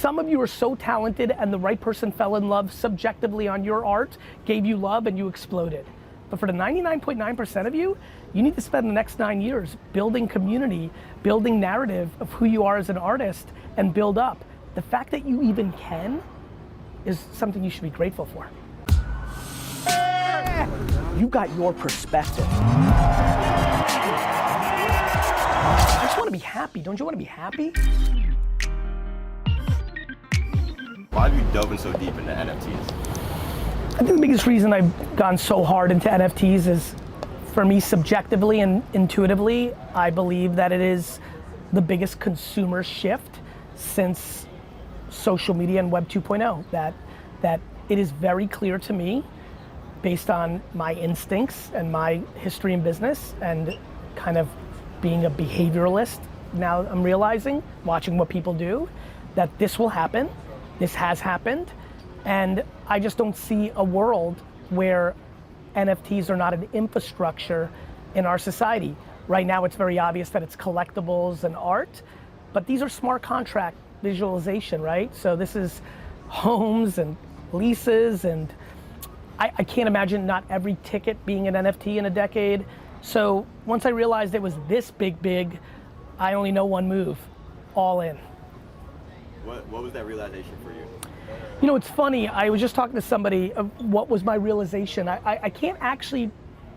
Some of you are so talented and the right person fell in love subjectively on your art, gave you love, and you exploded. But for the 99.9% of you, you need to spend the next 9 years building community, building narrative of who you are as an artist, and build up. The fact that you even can is something you should be grateful for. You got your perspective. I just want to be happy. Don't you want to be happy? Why have you dove in so deep into NFTs? I think the biggest reason I've gone so hard into NFTs is, for me, subjectively and intuitively, I believe that it is the biggest consumer shift since social media and Web 2.0. That it is very clear to me, based on my instincts and my history in business and kind of being a behavioralist, now I'm realizing, watching what people do, that this will happen, this has happened, and I just don't see a world where NFTs are not an infrastructure in our society. Right now it's very obvious that it's collectibles and art, but these are smart contract visualization, right? So this is homes and leases, and I can't imagine not every ticket being an NFT in a decade. So once I realized it was this big, I only know one move: all in. What was that realization for you? You know, it's funny, I was just talking to somebody of what was my realization. I can't actually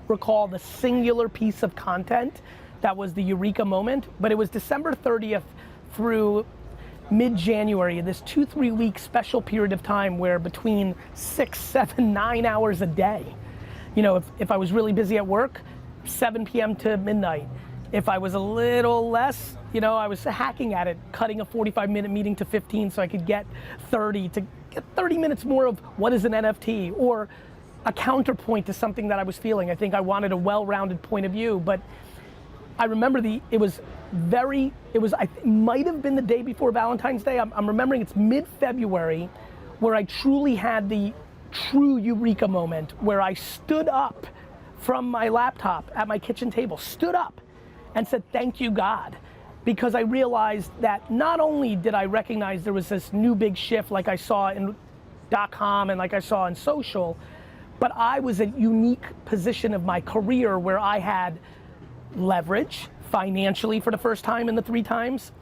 recall the singular piece of content that was the eureka moment, but it was December 30th through mid-January, this 2-3 week special period of time where between 6, 7, 9 hours a day, you know, if I was really busy at work, 7 p.m. to midnight. If I was a little less, you know, I was hacking at it, cutting a 45-minute meeting to 15 so I could get 30, to get 30 minutes more of what is an NFT, or a counterpoint to something that I was feeling. I think I wanted a well-rounded point of view, but I remember it might have been the day before Valentine's Day. I'm remembering it's mid-February where I truly had the true eureka moment where I stood up from my laptop at my kitchen table, stood up and said, thank you, God. Because I realized that not only did I recognize there was this new big shift like I saw in .com and like I saw in social, but I was in a unique position of my career where I had leverage financially for the first time in the 3 times,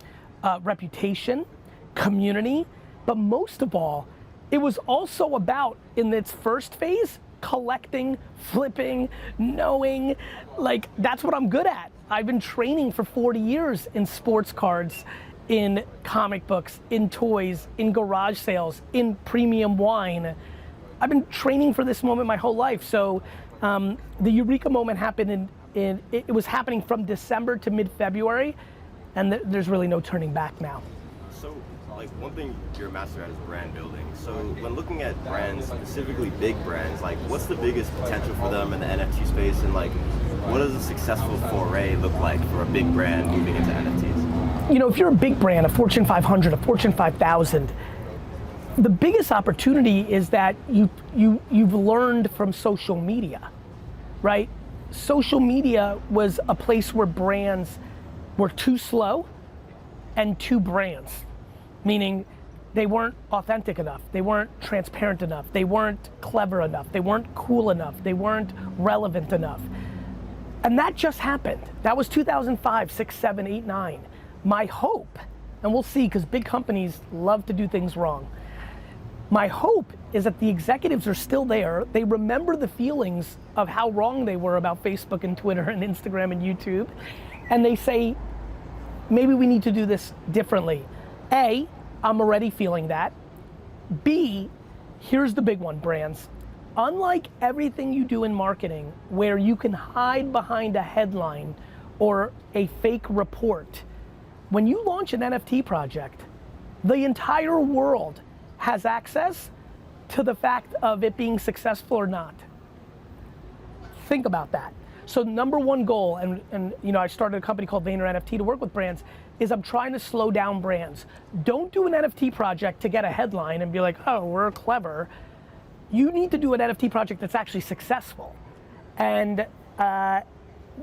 reputation, community, but most of all, it was also about, in its first phase, collecting, flipping, knowing, like, that's what I'm good at. I've been training for 40 years in sports cards, in comic books, in toys, in garage sales, in premium wine. I've been training for this moment my whole life. So the eureka moment happened it was happening from December to mid-February, and there's really no turning back now. So, like, one thing you're a master at is brand building. So when looking at brands, specifically big brands, like, what's the biggest potential for them in the NFT space, and like, what does a successful foray look like for a big brand moving into NFTs? You know, if you're a big brand, a Fortune 500, a Fortune 5000, the biggest opportunity is that you've learned from social media, right? Social media was a place where brands were too slow and too brands, meaning they weren't authentic enough, they weren't transparent enough, they weren't clever enough, they weren't cool enough, they weren't relevant enough. And that just happened. That was 2005, 6, 7, 8, 9. My hope, and we'll see, because big companies love to do things wrong. My hope is that the executives are still there. They remember the feelings of how wrong they were about Facebook and Twitter and Instagram and YouTube. And they say, maybe we need to do this differently. A, I'm already feeling that. B, here's the big one, brands. Unlike everything you do in marketing, where you can hide behind a headline or a fake report, when you launch an NFT project, the entire world has access to the fact of it being successful or not. Think about that. So number one goal, and you know, I started a company called Vayner NFT to work with brands, is I'm trying to slow down brands. Don't do an NFT project to get a headline and be like, oh, we're clever. You need to do an NFT project that's actually successful. And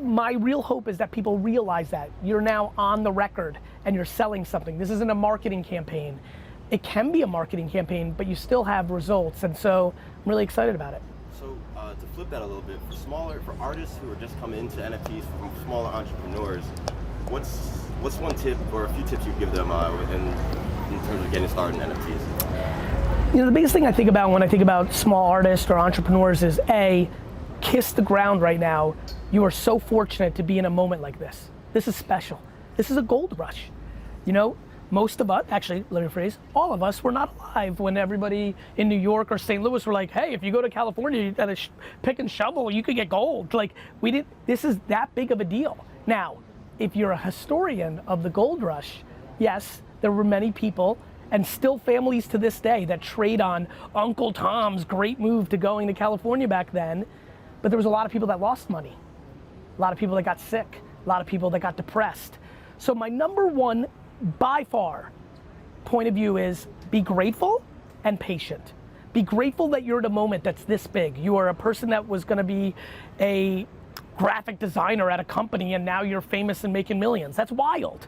my real hope is that people realize that. You're now on the record and you're selling something. This isn't a marketing campaign. it can be a marketing campaign, but you still have results. And so I'm really excited about it. So to flip that a little bit, for artists who are just coming into NFTs, from smaller entrepreneurs, what's one tip or a few tips you give them in terms of getting started in NFTs? You know, the biggest thing I think about when I think about small artists or entrepreneurs is A, kiss the ground right now. You are so fortunate to be in a moment like this. This is special. This is a gold rush. You know, most of us, actually, let me rephrase, all of us were not alive when everybody in New York or St. Louis were like, hey, if you go to California, you gotta pick and shovel, you could get gold. Like, this is that big of a deal. Now, if you're a historian of the gold rush, yes, there were many people and still families to this day that trade on Uncle Tom's great move to going to California back then, but there was a lot of people that lost money, a lot of people that got sick, a lot of people that got depressed. So my number one, by far, point of view is be grateful and patient. Be grateful that you're at a moment that's this big. You are a person that was gonna be a graphic designer at a company and now you're famous and making millions. That's wild.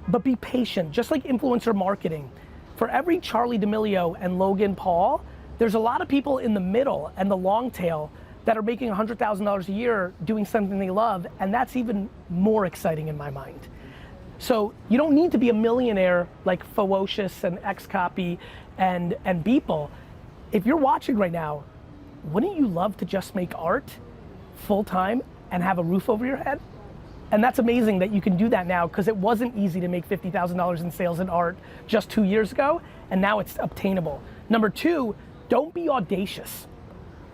But be patient, just like influencer marketing. For every Charlie D'Amelio and Logan Paul, there's a lot of people in the middle and the long tail that are making $100,000 a year doing something they love, and that's even more exciting in my mind. So you don't need to be a millionaire like Fowocious and Xcopy and Beeple. If you're watching right now, wouldn't you love to just make art full time and have a roof over your head? And that's amazing that you can do that now, because it wasn't easy to make $50,000 in sales in art just 2 years ago, and now it's obtainable. Number two, don't be audacious.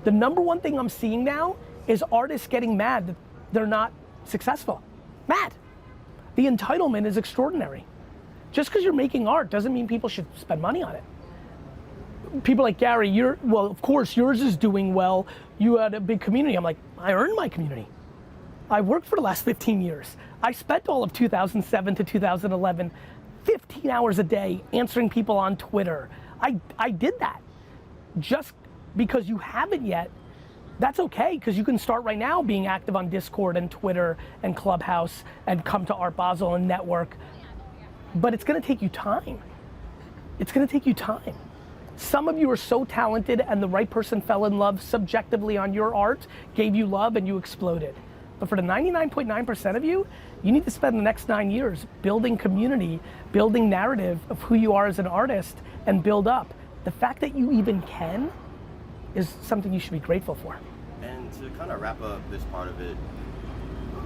The number one thing I'm seeing now is artists getting mad that they're not successful. Mad. The entitlement is extraordinary. Just because you're making art doesn't mean people should spend money on it. People like Gary, well, of course yours is doing well. You had a big community. I'm like, I earned my community. I worked for the last 15 years. I spent all of 2007 to 2011, 15 hours a day answering people on Twitter. I did that. Just because you haven't yet, that's okay, because you can start right now being active on Discord and Twitter and Clubhouse and come to Art Basel and network. But it's gonna take you time. It's gonna take you time. Some of you are so talented and the right person fell in love subjectively on your art, gave you love, and you exploded. But for the 99.9% of you, you need to spend the next 9 years building community, building narrative of who you are as an artist, and build up. The fact that you even can is something you should be grateful for. And to kind of wrap up this part of it,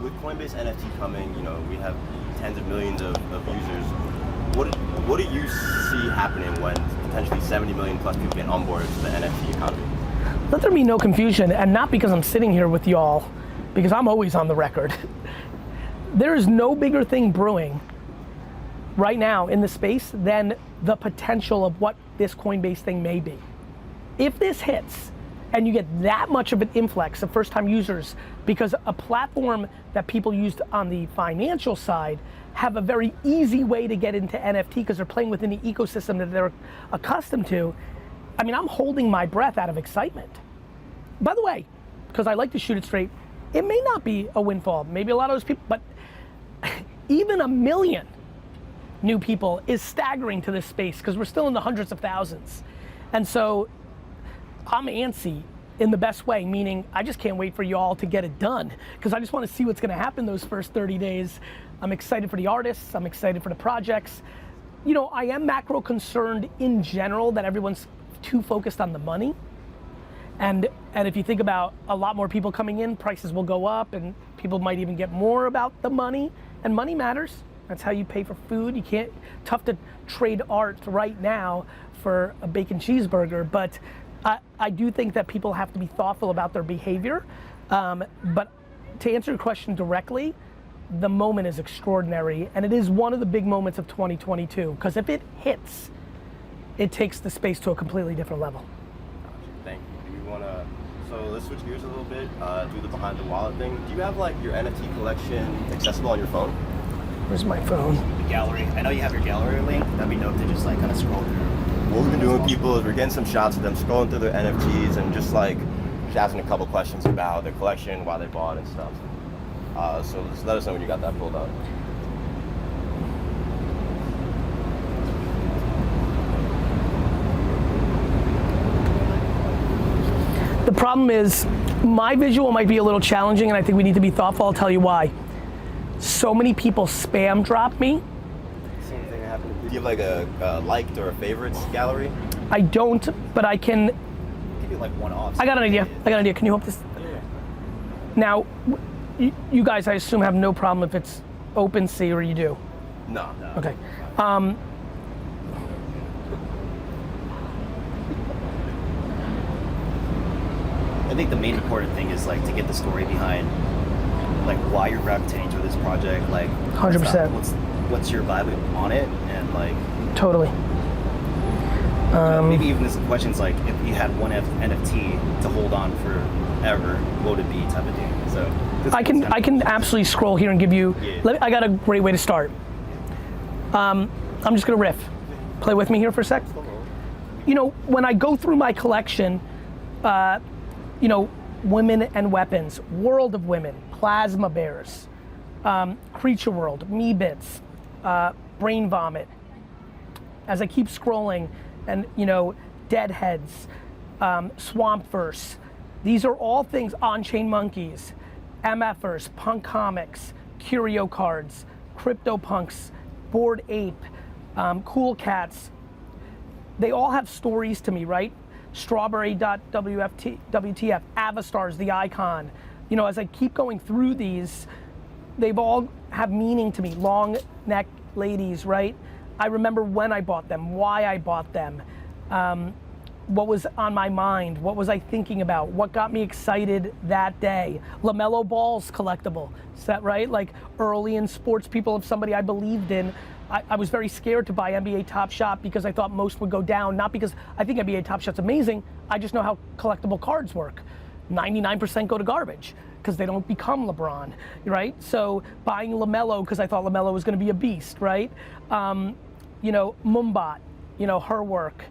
with Coinbase NFT coming, you know, we have tens of millions of users. What do you see happening when potentially 70 million plus people get onboarded to the NFT economy? Let there be no confusion, and not because I'm sitting here with y'all, because I'm always on the record. There is no bigger thing brewing right now in the space than the potential of what this Coinbase thing may be. If this hits, and you get that much of an influx of first-time users, because a platform that people used on the financial side have a very easy way to get into NFT because they're playing within the ecosystem that they're accustomed to, I mean, I'm holding my breath out of excitement. By the way, because I like to shoot it straight, it may not be a windfall. Maybe a lot of those people, but even 1 million new people is staggering to this space because we're still in the hundreds of thousands. And so I'm antsy in the best way, meaning I just can't wait for y'all to get it done because I just want to see what's going to happen those first 30 days. I'm excited for the artists. I'm excited for the projects. You know, I am macro concerned in general that everyone's too focused on the money. And if you think about a lot more people coming in, prices will go up and people might even get more about the money, and money matters. That's how you pay for food. You can't, tough to trade art right now for a bacon cheeseburger, but I do think that people have to be thoughtful about their behavior. But to answer your question directly, the moment is extraordinary, and it is one of the big moments of 2022, because if it hits, it takes the space to a completely different level. Thank you. Do you want to, so let's switch gears a little bit, do the behind the wallet thing. Do you have like your NFT collection accessible on your phone? Where's my phone? The gallery. I know you have your gallery link. That'd be dope to just like kind of scroll through. What we've been doing with people is we're getting some shots of them scrolling through their NFTs and just asking a couple questions about their collection, why they bought and stuff. So just let us know when you got that pulled up. problem is my visual might be a little challenging and I think we need to be thoughtful. I'll tell you why. So many people spam drop me. Same thing happened. Do you have like a liked or a favorites gallery? I don't, but I can. Give you like one-offs. I got an idea. Can you help this? Yeah. Now, you guys, I assume, have no problem if it's OpenSea, or you do? No. Okay. I think the main important thing is like to get the story behind like why you're gravitating to this project, like 100%. What's your vibe on it, and like Totally. maybe even this question's like if you had one NFT to hold on forever, what would it be, type of thing. So I can absolutely scroll here and give you. Yeah. I got a great way to start. I'm just gonna riff. Play with me here for a sec. You know, when I go through my collection, you know, women and weapons, World of Women, Plasma Bears, Creature World, Me Bits, Brain Vomit. As I keep scrolling, and you know, Deadheads, Swampverse, these are all things, On-Chain Monkeys, MFers, Punk Comics, Curio Cards, CryptoPunks, Bored Ape, Cool Cats. They all have stories to me, right? Strawberry.WTF, Avastars, the icon. You know, as I keep going through these, they've all have meaning to me. Long neck ladies, right? I remember when I bought them, why I bought them, what was on my mind, what was I thinking about, what got me excited that day. LaMelo Ball's collectible, is that right? Like early in sports, people of somebody I believed in, I was very scared to buy NBA Top Shot because I thought most would go down, not because I think NBA Top Shot's amazing, I just know how collectible cards work. 99% go to garbage because they don't become LeBron, right? So buying LaMelo because I thought LaMelo was gonna be a beast, right? You know, Mumbot, you know, her work.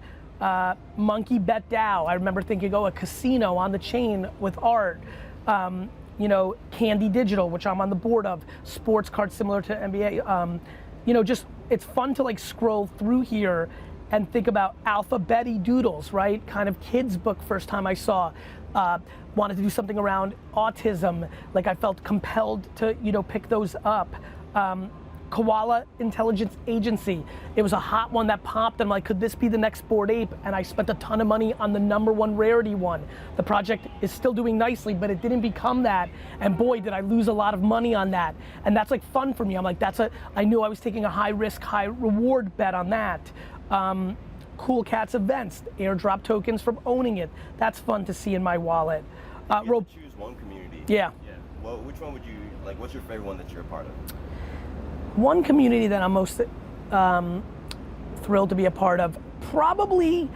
Monkey Bet DAO, I remember thinking, oh, a casino on the chain with art. You know, Candy Digital, which I'm on the board of, sports cards similar to NBA. You know, just, it's fun to like scroll through here and think about Alpha Betty Doodles, right? Kind of kids book first time I saw. Wanted to do something around autism, like I felt compelled to, you know, pick those up. Koala Intelligence Agency. It was a hot one that popped and I'm like, could this be the next Bored Ape? And I spent a ton of money on the #1 rarity one. The project is still doing nicely, but it didn't become that. And boy, did I lose a lot of money on that. And that's like fun for me. I'm like, I knew I was taking a high risk, high reward bet on that. Cool Cats events, airdrop tokens from owning it. That's fun to see in my wallet. You have to choose one community. Yeah. Well, which one would you, like, what's your favorite one that you're a part of? One community that I'm most thrilled to be a part of, probably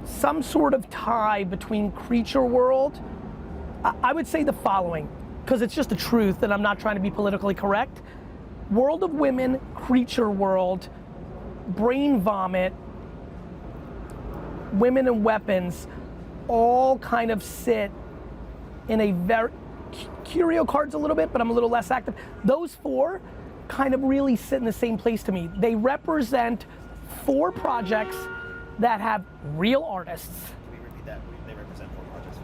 some sort of tie between Creature World. I would say the following, because it's just the truth and I'm not trying to be politically correct. World of Women, Creature World, Brain Vomit, Women and Weapons, all kind of sit in a very, Curio Cards a little bit, but I'm a little less active. Those four kind of really sit in the same place to me. They represent 4 projects that have real artists. Can we repeat that? They represent 4 projects.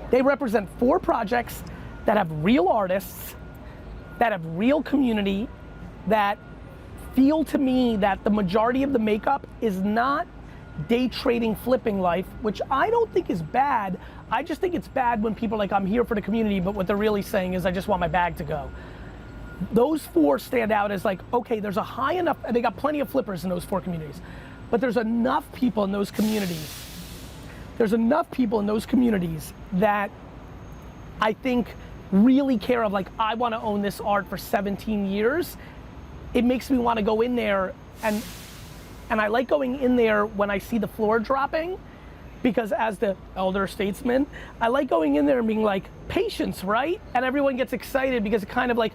They represent 4 projects that have real artists, that have real community, that feel to me that the majority of the makeup is not day trading, flipping life, which I don't think is bad. I just think it's bad when people are like, I'm here for the community, but what they're really saying is, I just want my bag to go. Those 4 stand out as like, okay, there's a high enough, and they got plenty of flippers in those 4 communities, but there's enough people in those communities. There's enough people in those communities that I think really care of like, I want to own this art for 17 years. It makes me want to go in there, and I like going in there when I see the floor dropping, because as the elder statesman, I like going in there and being like, patience, right? And everyone gets excited because it kind of like,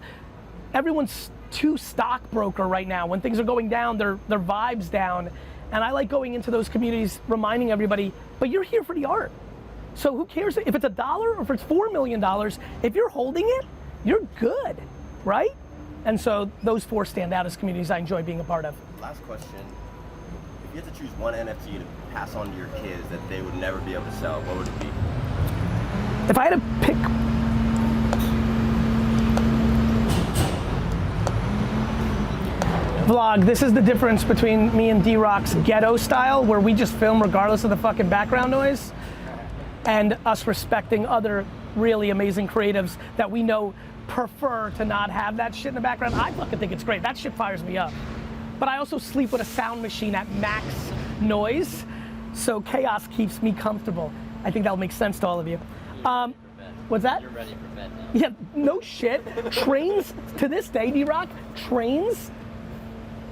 everyone's too stockbroker right now. When things are going down, their vibe's down. And I like going into those communities, reminding everybody, but you're here for the art. So who cares if it's $1 or if it's $4 million, if you're holding it, you're good, right? And so those 4 stand out as communities I enjoy being a part of. Last question. If you had to choose one NFT to pass on to your kids that they would never be able to sell, what would it be? If I had to pick, vlog, this is the difference between me and D-Rock's ghetto style, where we just film regardless of the fucking background noise, and us respecting other really amazing creatives that we know prefer to not have that shit in the background. I fucking think it's great. That shit fires me up. But I also sleep with a sound machine at max noise, so chaos keeps me comfortable. I think that'll make sense to all of you. What's that? You're ready for bed now. Yeah, no shit. Trains, to this day, D-Rock, trains,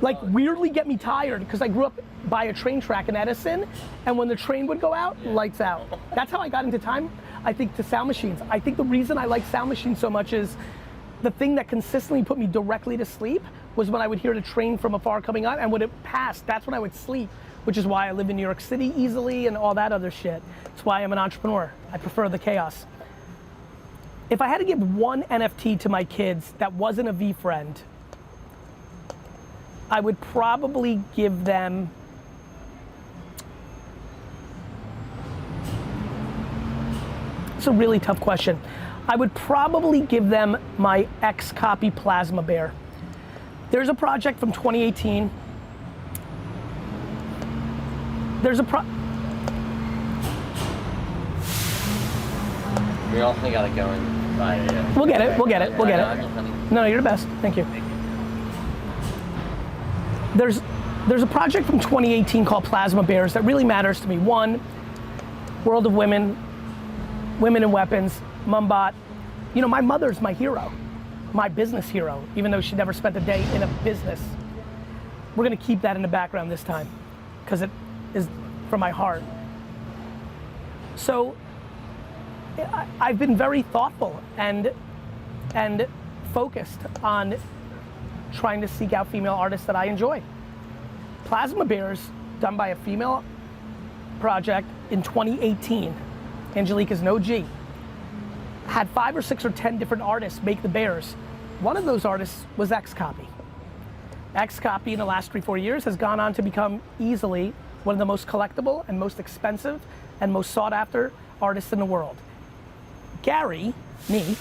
like weirdly get me tired because I grew up by a train track in Edison, and when the train would go out, lights out. That's how I got into time, I think, to sound machines. I think the reason I like sound machines so much is the thing that consistently put me directly to sleep was when I would hear the train from afar coming on, and when it passed, that's when I would sleep, which is why I live in New York City easily and all that other shit. It's why I'm an entrepreneur. I prefer the chaos. If I had to give one NFT to my kids that wasn't a V-friend, I would probably give them it's a really tough question. I would probably give them my X-Copy Plasma Bear. There's a project from 2018. We also gotta go and buy it. We'll get it, we'll get it, we'll get I'm it. just having- No, you're the best, thank you. There's a project from 2018 called Plasma Bears that really matters to me. One, World of Women, Women in Weapons, Mumbot. You know, my mother's my hero, my business hero, even though she never spent a day in a business. We're gonna keep that in the background this time, because it is from my heart. So, I've been very thoughtful and focused on trying to seek out female artists that I enjoy. Plasma Bears, done by a female project in 2018, Angelique is no G, had 5 or 6 or 10 different artists make the bears. One of those artists was X-Copy. X-Copy in the last 3-4 years has gone on to become easily one of the most collectible and most expensive and most sought after artists in the world. Gary, me,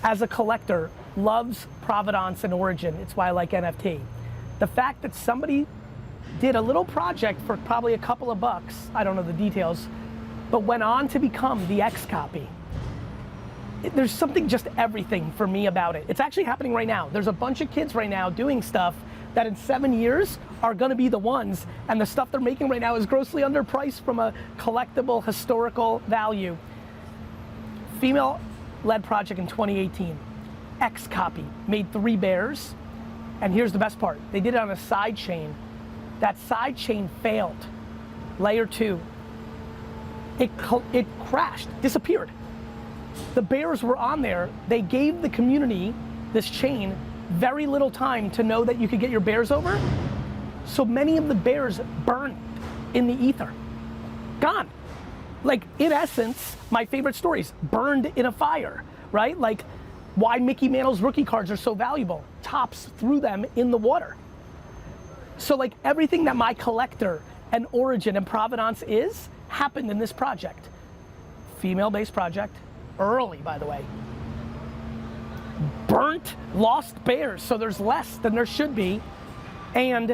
as a collector, loves provenance and origin. It's why I like NFT. The fact that somebody did a little project for probably a couple of bucks, I don't know the details, but went on to become the X-Copy. There's something just everything for me about it. It's actually happening right now. There's a bunch of kids right now doing stuff that in 7 years are gonna be the ones, and the stuff they're making right now is grossly underpriced from a collectible, historical value. Female-led project in 2018. X-Copy made 3 bears, and here's the best part. They did it on a side chain. That side chain failed. Layer 2. It crashed, disappeared. The bears were on there. They gave the community, this chain, very little time to know that you could get your bears over. So many of the bears burned in the ether. Gone. Like, in essence, my favorite stories, burned in a fire, right? Like, why Mickey Mantle's rookie cards are so valuable. Topps threw them in the water. So like everything that my collector and origin and provenance is, happened in this project. Female-based project, early by the way. Burnt, lost bears, so there's less than there should be. And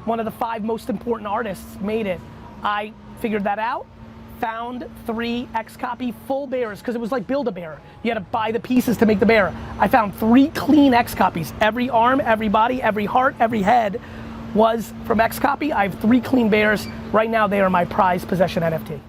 one of the 5 most important artists made it. I figured that out. Found 3 X-Copy full bears, because it was like Build-A-Bear. You had to buy the pieces to make the bear. I found 3 clean X-Copies. Every arm, every body, every heart, every head was from X-Copy. I have 3 clean bears. Right now they are my prized possession NFT.